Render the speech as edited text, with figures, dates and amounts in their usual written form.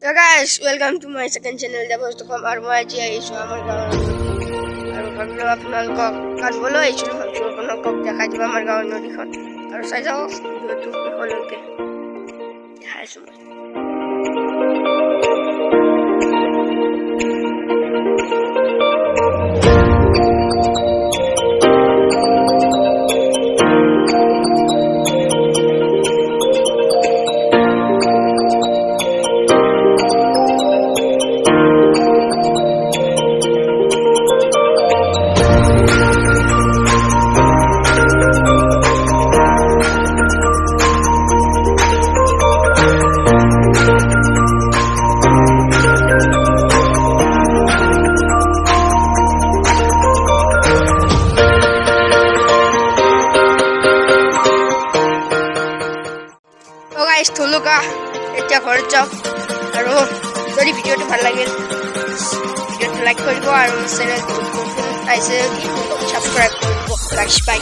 So guys, welcome to my second channel, Devastocom Armoji. Our Gaon. Our আপোনালোকক কাটবলৈ আহিছিলোঁ ভাবিছোঁ আপোনালোকক দেখাই দিব আমাৰ গাঁৱৰ নদীখন আৰু চাই যাওক ভিডিঅ'টো শেষলৈকে দেখাইছোঁ মই থলুকা এতিয়া ঘৰত যাওঁ আৰু যদি ভিডিঅ'টো ভাল লাগিল ভিডিঅ'টো লাইক কৰিব আৰু চেনেলটো নতুন আহিছে ছাবস্ক্ৰাইব কৰিব বাই